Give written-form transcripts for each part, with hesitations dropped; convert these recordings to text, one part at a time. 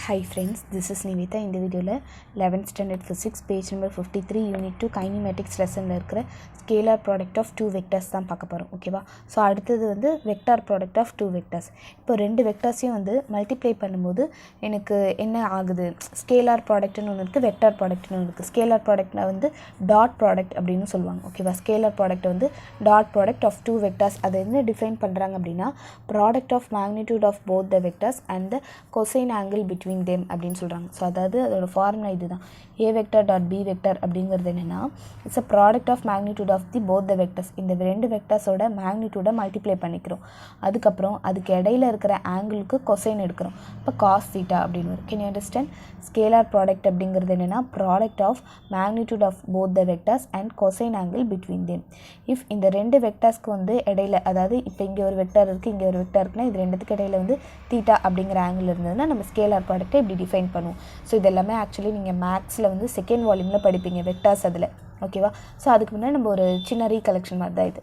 Hi friends, this is Nivita. இந்த வீடியோவில் 11th standard physics page number 53 unit 2 kinematics lessonல இருக்கிற scalar product of two vectors தான் பார்க்க போகிறோம். ஓகேவா? ஸோ அடுத்தது வந்து vector product of two vectors. இப்போ ரெண்டு வெக்டர்ஸையும் வந்து மல்டிப்ளை பண்ணும்போது எனக்கு என்ன ஆகுது, ஸ்கேலார் ப்ராடக்ட்னு ஒன்று இருக்குது, வெக்டார் ப்ராடக்ட்னு ஒன்று இருக்குது. ஸ்கேலார் ப்ராடக்ட்னா வந்து டாட் ப்ராடக்ட் அப்படின்னு சொல்லுவாங்க. ஓகேவா? ஸ்கேலார் ப்ராடக்ட் வந்து dot product of two vectors. அதை என்ன டிஃபைன் பண்ணுறாங்க அப்படின்னா product of magnitude of both the vectors and the cosine angle between them அப்படின்னு சொல்கிறாங்க. ஸோ அதாவது அதோட ஃபார்முலா இதுதான். A vector dot B vector அப்படிங்கிறது என்னென்னா it's a product of magnitude of the both the vectors. இந்த ரெண்டு வெக்டர்ஸோட மேக்னிடியூடை மல்டிப்ளை பண்ணிக்கிறோம். அதுக்கப்புறம் அதுக்கு இடையில இருக்கிற ஆங்கிளுக்கு கொசைன் எடுக்கிறோம். இப்போ காஸ் தீட்டா அப்படின்னு வரும். Can you understand? Scalar product அப்படிங்கிறது என்னென்னா product of magnitude of both the vectors and cosine angle between them. If இந்த ரெண்டு வெக்டர்ஸ்க்கு வந்து இடையில, அதாவது இப்போ இங்கே ஒரு வெக்டர் இருக்குது, இங்கே ஒரு வெக்டர் இருக்குன்னா இது ரெண்டுத்துக்கு இடையில வந்து தீட்டா அப்படிங்கிற ஆங்கிள் இருந்ததுன்னா நம்ம ஸ்கேலார் ப்ராடக்ட்டை இப்படி டிஃபைன் பண்ணுவோம். ஸோ இதெல்லாமே ஆக்சுவலி நீங்கள் மேக்ஸில் வந்து செகண்ட் வால்யூமில் படிப்பீங்க வெக்டார்ஸ் அதில். ஓகேவா? ஸோ அதுக்கு முன்னாடி நம்ம ஒரு சின்ன ரீகலெக்ஷன் மாதிரி தான் இது.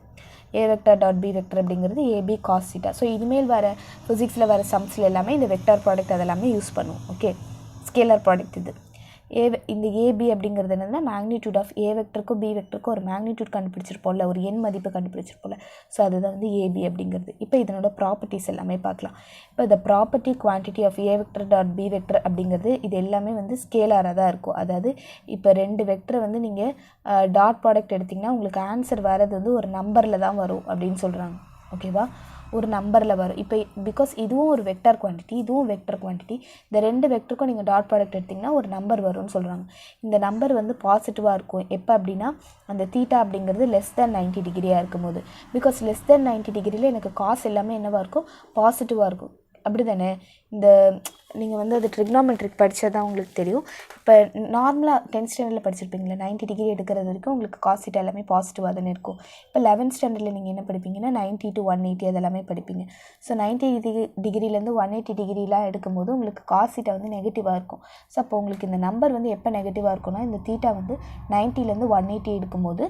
A vector dot B vector அப்படிங்கிறது ஏபி காஸ் தீட்டா. ஸோ இனிமேல் வர ஃபிசிக்ஸில் வர சம்ஸில் எல்லாமே இந்த வெக்டார் ப்ராடக்ட் அதெல்லாமே யூஸ் பண்ணுவோம். ஓகே, ஸ்கேலார் ப்ராடக்ட் இது. இந்த ஏபி அப்படிங்கிறது என்னென்னா மேக்னிடியூட் ஆஃப் ஏ வெக்டருக்கும் பி வெக்டருக்கும் ஒரு மேக்னிடியூட் கண்டுபிடிச்சிருப்போம்ல, ஒரு எண் மதிப்பு கண்டுபிடிச்சிருப்போம்ல. ஸோ அதுதான் வந்து ஏபி அப்படிங்கிறது. இப்போ இதனோட ப்ராப்பர்ட்டிஸ் எல்லாமே பார்க்கலாம். இப்போ இந்த property quantity of A vector dot B vector அப்படிங்கிறது இது எல்லாமே வந்து ஸ்கேலாராக தான் இருக்கும். அதாவது இப்போ ரெண்டு வெக்டரை வந்து நீங்கள் டாட் ப்ராடக்ட் எடுத்திங்கன்னா உங்களுக்கு ஆன்சர் வரது வந்து ஒரு நம்பரில் தான் வரும் அப்படின்னு சொல்கிறாங்க. ஓகேவா? ஒரு நம்பரில் வரும். இப்போ பிகாஸ் இதுவும் ஒரு வெக்டர் குவான்டிட்டி, இதுவும் வெக்டர் குவான்டிட்டி, இந்த ரெண்டு வெக்டருக்கும் நீங்கள் டாட் ப்ராடக்ட் எடுத்திங்கன்னா ஒரு நம்பர் வரும்னு சொல்கிறாங்க. இந்த நம்பர் வந்து பாசிட்டிவாக இருக்கும். எப்போ அப்படின்னா அந்த தீட்டா அப்படிங்கிறது லெஸ் தேன் 90 டிகிரியாக இருக்கும் போது. பிகாஸ் லெஸ் தேன் 90 டிகிரியில் எனக்கு காஸ் எல்லாமே என்னவாக இருக்கும், பாசிட்டிவாக இருக்கும். அப்படி தானே? இந்த நீங்கள் வந்து அது ட்ரிக்னாமெட்ரிக் படித்தது தான் உங்களுக்கு தெரியும். இப்போ நார்மலாக 10th ஸ்டாண்டர்டில் படிச்சிருப்பீங்களா, 90 டிகிரி எடுக்கிறது வரைக்கும் உங்களுக்கு காஸ் தீட்டா எல்லாமே பாசிட்டிவாக தானே இருக்கும். இப்போ 11th ஸ்டாண்டர்டில் நீங்கள் என்ன படிப்பீங்கன்னா 90 to 180 அதெல்லாமே படிப்பீங்க. ஸோ 90 டிகிரிலேருந்து 180 டிகிரிலாம் எடுக்கும்போது உங்களுக்கு காஸ் தீட்டா வந்து நெகட்டிவாக இருக்கும். ஸோ அப்போ உங்களுக்கு இந்த நம்பர் வந்து எப்போ நெகட்டிவாக இருக்கும்னா இந்த தீட்டா வந்து 90லேருந்து 180 எடுக்கும்போது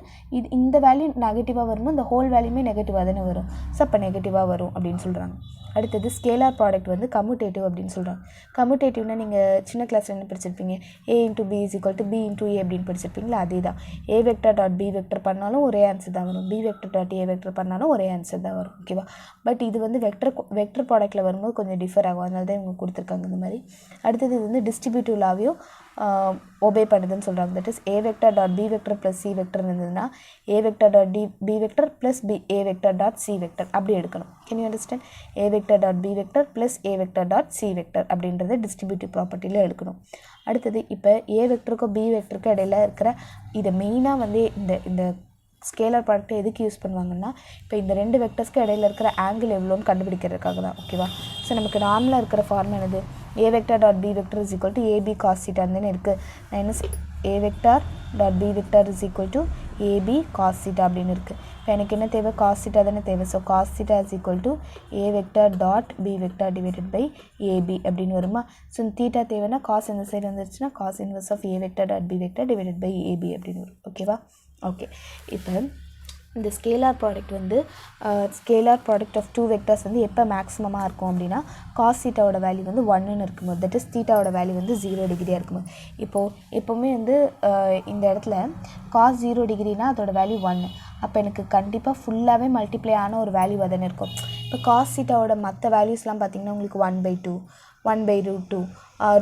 இந்த வேல்யூ நெகட்டிவாக வரும்போது இந்த ஹோல் வேல்யூமே நெகட்டிவாக தானே வரும். ஸோ அப்போ நெகட்டிவாக வரும் அப்படின்னு சொல்கிறாங்க. அடுத்தது ஸ்கேலார் ப்ராடக்ட் வந்து கம்யூட்டேட்டிவ் அப்படின்னு சொல்கிறாங்க. கம்யூட்டேட்டிவ்னா நீங்கள் சின்ன கிளாஸில் என்ன படிச்சிருப்பீங்க, A into B is equal to B into A அப்படின்னு படிச்சிருப்பீங்களா? அதே தான். A vector dot B vector பண்ணாலும் ஒரே ஆன்சர் தான் வரும், B vector dot A vector பண்ணாலும் ஒரே ஆன்சர் தான் வரும். ஓகேவா? பட் இது வந்து வெக்டர் ப்ராடக்ட்டில் வரும்போது கொஞ்சம் டிஃபர் ஆகும். அதனால தான் இவங்க கொடுத்துருக்காங்க இந்த மாதிரி. அடுத்தது இது வந்து டிஸ்ட்ரிபியூட்டிவ் லாவையும் ஒபே பண்ணுதுன்னு சொல்கிறாங்க. That is A vector dot B vector plus C vector இருந்ததுன்னா A vector dot B vector plus A vector dot C vector அப்படி எடுக்கணும். Can you understand? A vector dot B vector plus A vector dot C vector அப்படின்றத distributive ப்ராப்பர்ட்டியில் எடுக்கணும். அடுத்தது இப்போ ஏ வெக்டருக்கும் B வெக்டருக்கும் இடையில இருக்கிற இதை மெயினாக வந்து இந்த ஸ்கேலார் ப்ராடக்ட்டை எதுக்கு யூஸ் பண்ணுவாங்கன்னா இப்போ இந்த ரெண்டு வெக்டர்ஸ்க்கு இடையில இருக்கிற ஆங்கிள் எவ்வளோன்னு கண்டுபிடிக்கிறதுக்காக தான். ஓகேவா? ஸோ நமக்கு நார்மலாக இருக்கிற ஃபார்ம் என்னது, A vector dot B vector is equal to AB cos theta தானே இருக்குது. நான் என்ன A vector dot B vector is equal to AB cos theta அப்படின்னு இருக்குது. இப்போ எனக்கு என்ன தேவை, காஸ் தீட்டா தானே தேவை. So cos theta is equal to A vector dot B vector divided by AB அப்படின்னு வருமா. ஸோ தீட்டா தேவைன்னா காஸ் இந்த சைடு வந்துருச்சுன்னா cos inverse of A vector dot B vector divided by AB அப்படின்னு வரும். ஓகேவா? ஓகே, இப்போ இந்த ஸ்கேலார் ப்ராடக்ட் வந்து scalar product of two vectors வந்து எப்போ மேக்ஸிமமாக இருக்கும் அப்படின்னா காஸ் தீட்டாவோட வேல்யூ வந்து 1ன்னு இருக்கும்போது, தட் இஸ் தீட்டாவோட வேல்யூ வந்து 0 டிகிரியாக இருக்கும்போது. இப்போது எப்போவுமே வந்து இந்த இடத்துல காஸ் 0 டிகிரினா அதோட வேல்யூ 1. அப்போ எனக்கு கண்டிப்பாக ஃபுல்லாகவே மல்டிப்ளை ஆன ஒரு வேல்யூ அதனே இருக்கும். இப்போ காஸ் தீட்டாவோட மற்ற வேல்யூஸ்லாம் பார்த்திங்கன்னா உங்களுக்கு 1/2, 1/√2,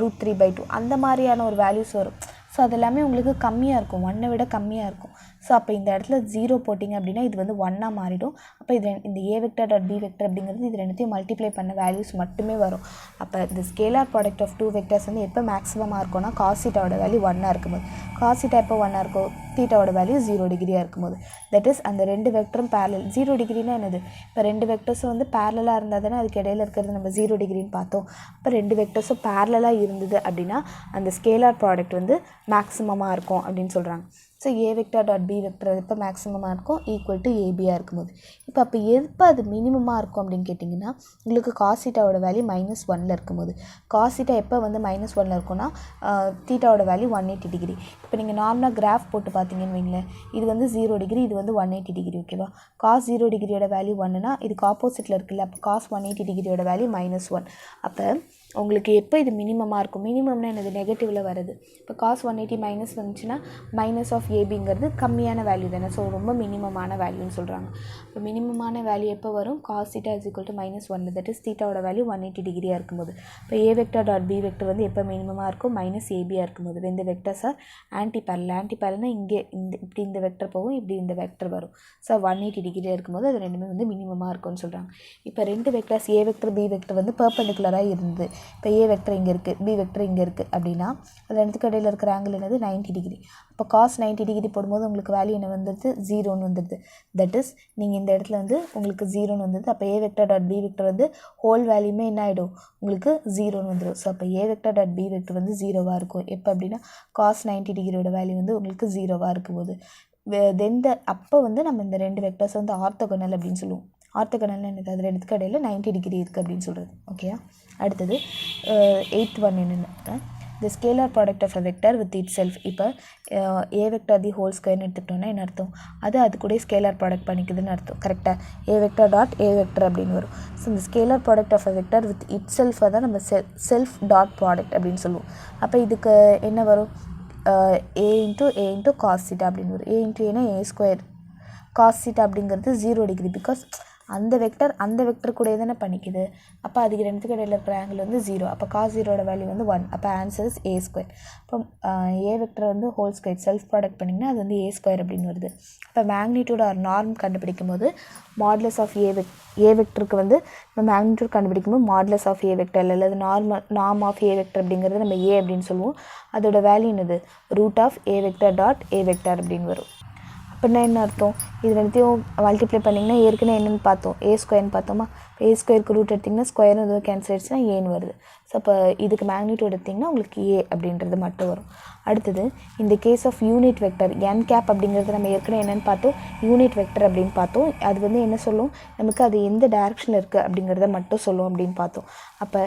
√3/2 அந்த மாதிரியான ஒரு வேல்யூஸ் வரும். ஸோ அது எல்லாமே உங்களுக்கு கம்மியாக இருக்கும், 1 விட கம்மியாக இருக்கும். ஸோ அப்போ இந்த இடத்துல 0 போட்டிங்க அப்படின்னா இது வந்து 1ஆக மாறிடும். அப்போ இது இந்த A vector dot B vector அப்படிங்கிறது இது ரெண்டுத்தையும் மல்டிப்ளை பண்ண வேல்யூஸ் மட்டுமே வரும். அப்போ இந்த scalar product of two vectors வந்து எப்போ மேக்ஸிமமாக இருக்கும்னா காஸ் தீட்டாவோட வேல்யூ 1ஆக இருக்கும்போது. காஸ் தீட்டா எப்போ 1ஆக இருக்கும், தீட்டாவோட வேல்யூ 0 டிகிரியாக இருக்கும்போது. தட் இஸ் அந்த ரெண்டு வெக்டரும் பேரலல். 0 டிகிரினா என்னது, இப்போ ரெண்டு வெக்டர்ஸும் வந்து பேரலாக இருந்தால் தானே அதுக்கு இடையில இருக்கிறது நம்ம 0 டிகிரின்னு பார்த்தோம். அப்போ ரெண்டு வெக்டர்ஸும் பேரலாக இருந்தது அப்படின்னா அந்த ஸ்கேலார் ப்ராடக்ட் வந்து மேக்ஸிமமாக இருக்கும் அப்படின்னு சொல்கிறாங்க. So A vector dot B vector எப்போ மேக்ஸிமமாக இருக்கும், ஈக்குவல் டு ஏபியாக இருக்கும்போது. அப்போ எப்போ அது மினிமமாக இருக்கும் அப்படின்னு கேட்டிங்கன்னா உங்களுக்கு காஸ் தீட்டாவோட வேல்யூ -1ல் இருக்கும்போது. காஸ் தீட்டா எப்போ வந்து -1ல் இருக்கும்னா தீட்டாவோட வேல்யூ 180 டிகிரி. இப்போ நீங்கள் நார்மலாக கிராஃப் போட்டு பார்த்தீங்கன்னு வைங்களேன், இது வந்து 0 டிகிரி, இது வந்து 180 டிகிரி. ஓகேவா? காஸ் 0 டிகிரியோட வேல்யூ 1னா இதுக்கு ஆப்போசிட்டில் இருக்குல்ல, அப்போ காஸ் 180 டிகிரியோட வேல்யூ -1. அப்போ உங்களுக்கு எப்போ இது மினிமமாக இருக்கும், மினிமம்னா என்னது, நெகட்டிவில் வருது. இப்போ காஸ் 180 மைனஸ் வந்துச்சுன்னா மைனஸ் ஆஃப் ஏபிங்கிறது கம்மியான வேல்யூ தானே, ஸோ ரொம்ப மினிமமான வேல்யூன்னு சொல்கிறாங்க. இப்போ மினிமமான வேல்யூ எப்போ வரும், cos theta is equal to -1, that is தீட்டாவோட வேல்யூ 180 டிகிரியாக இருக்கும்போது. இப்போ A vector dot B vector வந்து எப்போ மினிமமாக இருக்கும், மைனஸ் ஏபியாக இருக்கும்போது. இந்த வெக்டர்ஸ் ஆர் ஆன்டி பேரலல் இங்கே இப்படி இந்த வெக்டர் போகும், இப்படி இந்த வெக்டர் வரும். ஸோ 180 டிகிரியாக இருக்கும்போது அது ரெண்டுமே வந்து மினிமமாக இருக்கும்னு சொல்கிறாங்க. இப்போ ரெண்டு vectors A vector B vector வந்து பெர்பெண்டிகுலராக இருந்து, இப்போ ஏ வெக்டர் இங்கே இருக்குது, பி வெக்டர் இங்கே இருக்குது அப்படின்னா அது ரெண்டுத்துக்கு இடையில் இருக்கிற ஆங்கிள் என்னது, 90 டிகிரி. இப்போ காஸ் 90 டிகிரி போடும்போது உங்களுக்கு வேல்யூ என்ன வந்துடுது, 0ன்னு வந்துடுது. தட் இஸ் நீங்கள் இந்த இடத்துல வந்து உங்களுக்கு 0ன்னு வந்துடுது. அப்போ A vector dot B vector வந்து ஹோல் வேல்யூமே என்ன ஆகிடும், உங்களுக்கு 0ன்னு வந்துடும். ஸோ அப்போ A vector dot B vector வந்து 0வாக இருக்கும். எப்போ அப்படின்னா காஸ் 90 டிகிரியோட வேல்யூ வந்து உங்களுக்கு 0வாக இருக்கும்போது. அப்போ வந்து நம்ம இந்த ரெண்டு வெக்டர்ஸ் வந்து ஆர்த்தோகனல் அப்படின்னு சொல்லுவோம். ஆர்த்தோகனல் என்னது, அது ரெண்டுத்துக்கு இடையில் 90 டிகிரி இருக்குது அப்படின்னு சொல்கிறது. ஓகேயா. அடுத்தது 8th ஒன் என்னென்னு, the scalar product of a vector with itself. இப்போ ஏ வெக்டர் தி ஹோல் ஸ்கொயர்னு எடுத்துக்கிட்டோன்னா என்ன அர்த்தம், அது கூட ஸ்கேலார் ப்ராடக்ட் பண்ணிக்குதுன்னு அர்த்தம். கரெக்டாக, A vector dot A vector அப்படின்னு வரும். ஸோ இந்த scalar product of a vector with it செல்ஃபை தான் நம்ம செல்ஃப் டாட் ப்ராடக்ட் அப்படின்னு சொல்லுவோம். அப்போ இதுக்கு என்ன வரும், ஏ இன்ட்டு காஸ் தீட்டா அப்படின்னு வரும். ஏ இன்ட்டு ஏன்னா ஏ ஸ்கொயர், காஸ் தீட்டா அப்படிங்கிறது 0 டிகிரி, பிகாஸ் அந்த வெக்டர் கூட தானே பண்ணிக்குது. அப்போ அதுக்கு ரெண்டுத்துக்கு இடையில் இருக்கிற ஆங்கிள் வந்து 0. அப்போ காஸ் 0ோட வேல்யூ வந்து 1. அப்போ ஆன்சர் இஸ் ஏ ஸ்கொயர். இப்போ ஏ வெக்டர் வந்து ஹோல் ஸ்கொயர் செல்ஃப் ப்ராடக்ட் பண்ணிங்கன்னா அது வந்து ஏ ஸ்கொயர் அப்படின்னு வருது. இப்போ மேக்னிடியூட் ஆர் நார்ம் கண்டுபிடிக்கும் போது மாடுலஸ் ஆஃப் ஏ வெக்டருக்கு வந்து இப்போ மேக்னிடியூட் கண்டுபிடிக்கும் போது மாடுலஸ் ஆஃப் ஏ வெக்டர் அல்லது நார்ம் ஆஃப் ஏ வெக்டர் அப்படிங்கிறது நம்ம ஏ அப்படின்னு சொல்லுவோம். அதோட வேல்யூ என்னது, root of A vector dot A vector அப்படின்னு வரும். அப்படின்னா என்ன அர்த்தம், இது ரெண்டுத்தையும் மல்டிப்ளை பண்ணிங்கன்னா ஏற்கனவே என்னென்னு பார்த்தோம், ஏ ஸ்கொயர்னு பார்த்தோமா. இப்போ ஏ ஸ்கொயருக்கு ரூட் எடுத்திங்கன்னா ஸ்கொயர் இதுவும் கேன்சல் ஆகிடுச்சுன்னா ஏன்னு வருது. ஸோ அப்போ இதுக்கு மேக்னிடியூட் எடுத்திங்கன்னா உங்களுக்கு ஏ அப்படின்றது மட்டும் வரும். அடுத்தது இந்த case of unit vector N cap அப்படிங்கிறது நம்ம ஏற்கனவே என்னென்னு பார்த்தோம், யூனிட் வெக்டர் அப்படின்னு பார்த்தோம். அது வந்து என்ன சொல்லும், நமக்கு அது எந்த டைரக்ஷனில் இருக்குது அப்படிங்கிறத மட்டும் சொல்லும் அப்படின்னு பார்த்தோம். அப்போ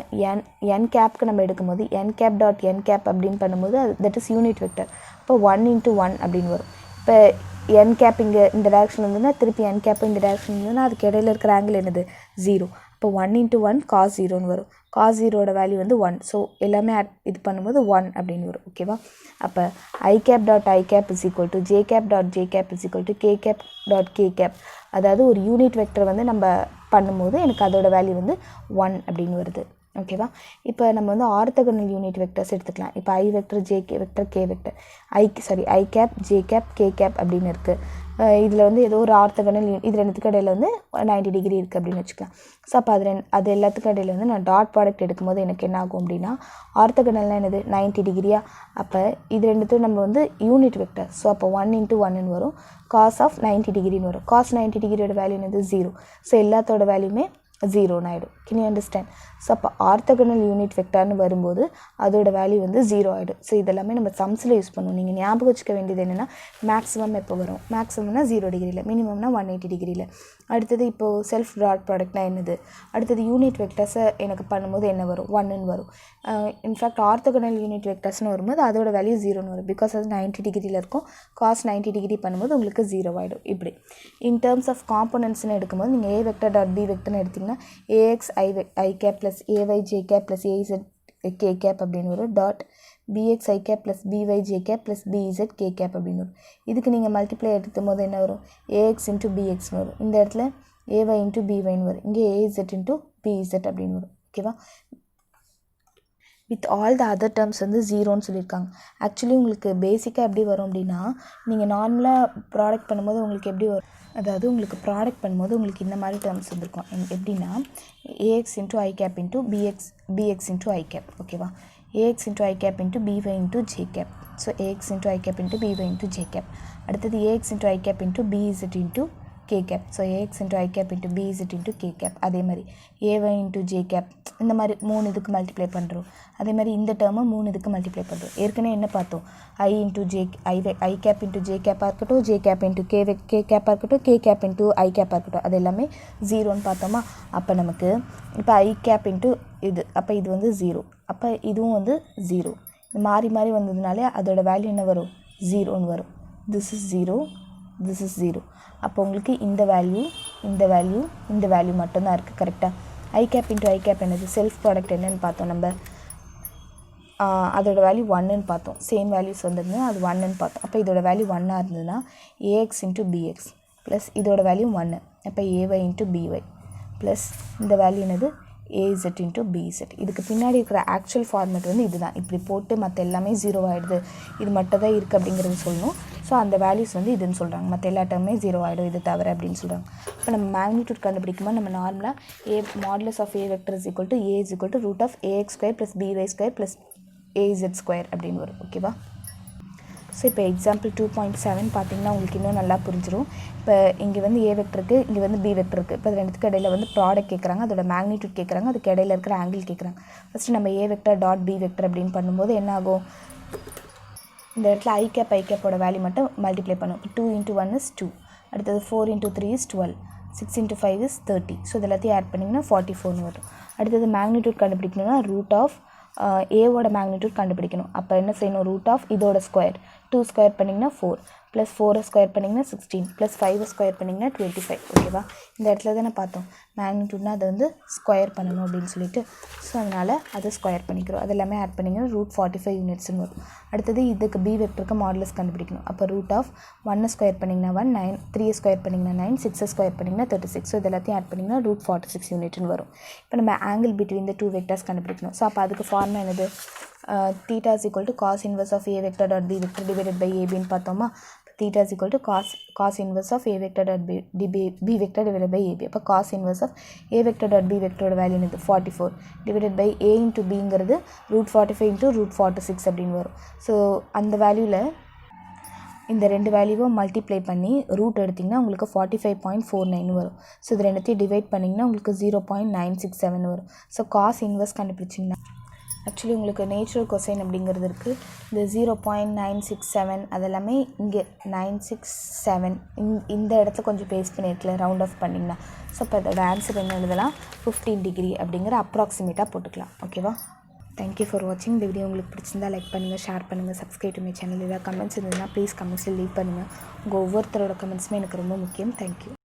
என் கேப்க்கு நம்ம எடுக்கும்போது என் கேப் டாட் என் கேப் அப்படின்னு பண்ணும்போது அது தட் இஸ் யூனிட் வெக்டர். இப்போ 1 × 1 அப்படின்னு வரும். இப்போ என் கேப் இங்கே இந்த டேரக்ஷன் இருந்ததுன்னா திருப்பி என் கேப் இந்த டேரக்ஷன் இருந்ததுன்னா அதுக்கு இடையில இருக்கிற ஆங்கிள் என்னது, 0. இப்போ 1 × 1 காஸ் 0ன்னு வரும். காஸ் 0ோட வேல்யூ வந்து 1. ஸோ எல்லாமே இது பண்ணும்போது 1 அப்படின்னு வரும். ஓகேவா. அப்போ I cap dot I cap is equal to J cap dot J cap is equal to K cap dot K cap. அதாவது ஒரு யூனிட் வெக்டர் வந்து நம்ம பண்ணும்போது எனக்கு அதோட வேல்யூ வந்து 1 அப்படின்னு வருது. ஓகேவா. இப்போ நம்ம வந்து ஆர்த்தோகனல் யூனிட் வெக்டர்ஸ் எடுத்துக்கலாம். இப்போ I vector J vector K vector I cap J cap K cap அப்படின்னு இருக்குது. இதில் வந்து ஏதோ ஒரு ஆர்த்தோகனல் இது ரெண்டுத்துக்கு இடையில் வந்து 90 டிகிரி இருக்குது அப்படின்னு வச்சுக்கலாம். ஸோ அப்போ அது எல்லாத்துக்கும் இடையில் வந்து நான் டாட் ப்ராடக்ட் எடுக்கும்போது எனக்கு என்ன ஆகும் அப்படின்னா, ஆர்த்தோகனல்னால் என்னது 90 டிகிரியா. அப்போ இது ரெண்டுத்தையும் நம்ம வந்து யூனிட் வெக்டர். ஸோ அப்போ 1 × 1ன்னு வரும். காஸ் ஆஃப் 90 டிகிரின்னு வரும். காஸ் 90 டிகிரியோட வேல்யூ என்னது 0. ஸோ எல்லாத்தோட வேல்யூமே 0ன்னு ஆகிடும். Can you understand. ஸோ அப்போ ஆர்த்தோகனல் யூனிட் வெக்டர்னு வரும்போது அதோட வேல்யூ வந்து 0 ஆகிடும். ஸோ இதெல்லாமே நம்ம சம்ஸில் யூஸ் பண்ணுவோம். நீங்கள் ஞாபகம் வச்சுக்க வேண்டியது என்னென்னா, மேக்ஸிமம் எப்போ வரும், மேக்ஸிமம்னா 0 டிகிரியில், மினிமம்னா 180 டிகிரியில். அடுத்தது இப்போது செல்ஃப் டாட் ப்ராடக்ட்னா என்னது, அடுத்தது யூனிட் வெக்டர்ஸை எனக்கு பண்ணும்போது என்ன வரும், 1ன்னு வரும். இன்ஃபேக்ட் ஆர்த்தோகனல் யூனிட் வெக்டர்ஸ்னு வரும்போது அதோட வேல்யூ 0ன்னு வரும். பிகாஸ் அது 90 டிகிரியில் இருக்கும். காஸ் 90 டிகிரி பண்ணும்போது உங்களுக்கு 0 ஆகிடும். இப்படி இன் டேர்ம்ஸ் ஆஃப் காம்போனன்ட்ஸ்னு எடுக்கும்போது நீங்கள் ஏ வெக்டர் டாட் பி வெக்டர்னு எடுத்திங்கன்னா AX I cap plus AY J cap plus AZ K cap அப்படின்னு வரும். Dot BX I cap plus BY J cap plus BZ K cap அப்படின்னு வரும். இதுக்கு நீங்கள் மல்டிப்ளை எடுக்கும் போது என்ன வரும், ஏஎக்ஸ் இன்ட்டு பிஎக்ஸ்னு வரும். இந்த இடத்துல ஏஒய் இன்ட்டு பிஒய்னு வரும். இங்கே ஏஇசட் இன்ட்டு பிஇசட் அப்படின்னு வரும். ஓகேவா. With all the other terms வந்து 0ன்னு சொல்லியிருக்காங்க. ஆக்சுவலி உங்களுக்கு பேசிக்காக எப்படி வரும் அப்படின்னா, நீங்கள் நார்மலாக ப்ராடக்ட் பண்ணும்போது உங்களுக்கு எப்படி வரும், அதாவது உங்களுக்கு ப்ராடக்ட் பண்ணும்போது உங்களுக்கு இந்த மாதிரி டேர்ம்ஸ் வந்துருக்கும். எப்படின்னா AX into I cap into BX into I cap. ஓகேவா. AX into I cap into BY into J cap. So AX into I cap into BY into J cap. அடுத்தது AX into I cap into BZ into K cap. So AX into I cap into BZ into K cap. அதே மாதிரி AY into J gap. இந்த மாதிரி 3 இதுக்கு multiply பண்ணுறோம். அதே மாதிரி இந்த டேர்மை 3 இதுக்கு மல்டிப்ளை பண்ணுறோம். ஏற்கனவே என்ன பார்த்தோம், I into J I cap into J கேப்பாக இருக்கட்டும், ஜே கேப் இன்ட்டு கே கேப்பாக இருக்கட்டும், கே கேப் இன்ட்டு ஐ கேப்பாக இருக்கட்டும், அது எல்லாமே 0ன்னு பார்த்தோமா. அப்போ நமக்கு இப்போ ஐ கேப் இன்ட்டு இது, அப்போ இது வந்து 0, அப்போ இதுவும் வந்து 0. மாறி மாறி வந்ததுனாலே அதோட வேல்யூ என்ன வரும், 0ன்னு வரும். This is 0, this is 0. அப்போ உங்களுக்கு இந்த வேல்யூ மட்டும்தான் இருக்குது. கரெக்டாக. ஐ கேப் இன்ட்டு ஐ கேப் என்னது செல்ஃப் ப்ராடக்ட் என்னன்னு பார்த்தோம் நம்ம, அதோட வேல்யூ 1ன்னு பார்த்தோம். சேம் வேல்யூஸ் வந்திருந்தது, அது 1ன்னு பார்த்தோம். அப்போ இதோட வேல்யூ 1 இருந்ததுன்னா ஏஎக்ஸ் இன்ட்டு பிஎக்ஸ் ப்ளஸ் இதோட வேல்யூ 1, அப்போ ஏஒய் இன்ட்டு பிஒய் ப்ளஸ் இந்த வேல்யூ என்னது ஏஇசட் இன்ட்டு பிஇசட். இதுக்கு பின்னாடி இருக்கிற ஆக்சுவல் ஃபார்மேட் வந்து இதுதான். இப்படி போட்டு மற்ற எல்லாமே 0 ஆகிடுது, இது மட்டும் தான் இருக்குது அப்படிங்கிறது சொல்லணும். ஸோ அந்த வேல்யூஸ் வந்து இதுன்னு சொல்கிறாங்க, மற்ற எல்லா டேர்மே 0 ஆகிடும் இது தவிர அப்படின்னு சொல்கிறாங்க. இப்போ நம்ம மேக்னிடியூட் கண்டுபிடிக்கும்போது நம்ம நார்மலாக A modulus of A vector is equal to A is equal to root of AX square plus BY square plus AZ square அப்படின்னு வரும். ஓகேவா? ஸோ இப்போ எக்ஸாம்பிள் 2.7 பார்த்தீங்கன்னா உங்களுக்கு இன்னும் நல்லா புரிஞ்சிடும். இப்போ இங்கே வந்து ஏ வெக்டருக்கு, இங்கே வந்து பி வெக்டருக்கு, இப்போ ரெண்டுத்துக்கு இடையில வந்து ப்ராடக்ட் கேட்குறாங்க, அதோட மேக்னிடியூட் கேட்குறாங்க, அதுக்கு இடையில இருக்கிற ஆங்கிள் கேட்குறாங்க. ஃபஸ்ட்டு நம்ம A vector dot B vector அப்படின்னு பண்ணும்போது என்ன ஆகும், இந்த இடத்துல ஐ கேப்போட வேல்யூ மட்டும் மல்டிப்ளை பண்ணும். 2 × 1 is 2, அடுத்தது 4 × 3 is 12, 6 × 5 is 30. ஸோ இது எல்லாத்தையும் ஆட் பண்ணிங்கன்னா 44 வரும். அடுத்தது மேக்னிடியூட் கண்டுபிடிக்கணும்னா ரூட் ஆஃப் ஏவோட மேக்னிடியூட் கண்டுபிடிக்கணும். அப்போ என்ன செய்யணும், ரூட் ஆஃப் இதோட ஸ்கொயர் 2 ஸ்கொயர் பண்ணிங்கன்னா 4 ப்ளஸ் 4 ஸ்கொயர் பண்ணிங்கன்னா 16 ப்ளஸ் 5 ஸ்கொயர் பண்ணிங்கன்னா 25. ஓகேவா? இந்த இடத்துல தானே பார்த்தோம் மேக்னிடியூட்னா அதை வந்து ஸ்கொயர் பண்ணணும் அப்படின்னு சொல்லிட்டு, ஸோ அதனால் அதை ஸ்கொயர் பண்ணிக்கிறோம். அது எல்லாமே ஆட் பண்ணிங்கன்னா ரூட் 45 யூனிட்ஸ்னு வரும். அடுத்தது இதுக்கு பி வெக்டருக்கு மாடுலஸ் கண்டுபிடிக்கணும். அப்போ ரூட் ஆஃப் 1 ஸ்கொயர் பண்ணிங்கன்னா 1, 9 3 ஸ்கொயர் பண்ணிங்கன்னா 9, 6 ஸ்கொயர் பண்ணிங்கன்னா 36. ஸோ இது எல்லாத்தையும் ஆட் பண்ணிங்கன்னா ரூட் 46 யூனிட்னு வரும். இப்போ நம்ம angle between the two vectors கண்டுபிடிக்கணும். ஸோ அப்போ அதுக்கு ஃபார்முலா என்னது, theta is equal to cos inverse of a vector dot b vector divided by ab ன்னு பார்த்தோமா. theta is equal to cos inverse of a vector dot b vector divided by ab. அப்போ cos inverse of a vector dot b vector value என்னது 44 divided by a into bங்கிறது root 45 into root 46 அப்படின்னு வரும். So அந்த வேல்யூவில் இந்த ரெண்டு வேல்யூவும் மல்டிப்ளை பண்ணி ரூட் எடுத்திங்கன்னா உங்களுக்கு 45.49 வரும். ஸோ இது ரெண்டுத்தையும் டிவைட் பண்ணிங்கன்னா உங்களுக்கு 0.967 வரும். ஸோ காஸ் இன்வெர்ஸ் கண்டுபிடிச்சிங்கன்னா ஆக்சுவலி உங்களுக்கு நேச்சுரல் கொசைன் அப்படிங்கிறது இருக்குது. இந்த 0.967 அதெல்லாமே இங்கே 967 இந்த இடத்துல கொஞ்சம் பேஸ் பண்ணியிருக்கல ரவுண்ட் ஆஃப் பண்ணிங்கன்னா. ஸோ இப்போ அதோட ஆன்சர் என்ன எழுதலாம், 15 டிகிரி அப்படிங்கிற அப்ராக்சிமேட்டாக போட்டுக்கலாம். ஓகேவா? தேங்க்யூ ஃபார் வாட்சிங். இந்த வீடியோ உங்களுக்கு பிடிச்சிருந்தா லைக் பண்ணுங்கள், ஷேர் பண்ணுங்கள், சப்ஸ்கிரைப் டு மை சேனல். ஏதாவது கமெண்ட்ஸ் இருந்ததுன்னா ப்ளீஸ் கமெண்ட்ஸில் லீவ் பண்ணுங்கள். உங்கள் ஒவ்வொருத்தரோட கமெண்ட்ஸுமே எனக்கு ரொம்ப முக்கியம். தேங்க்யூ.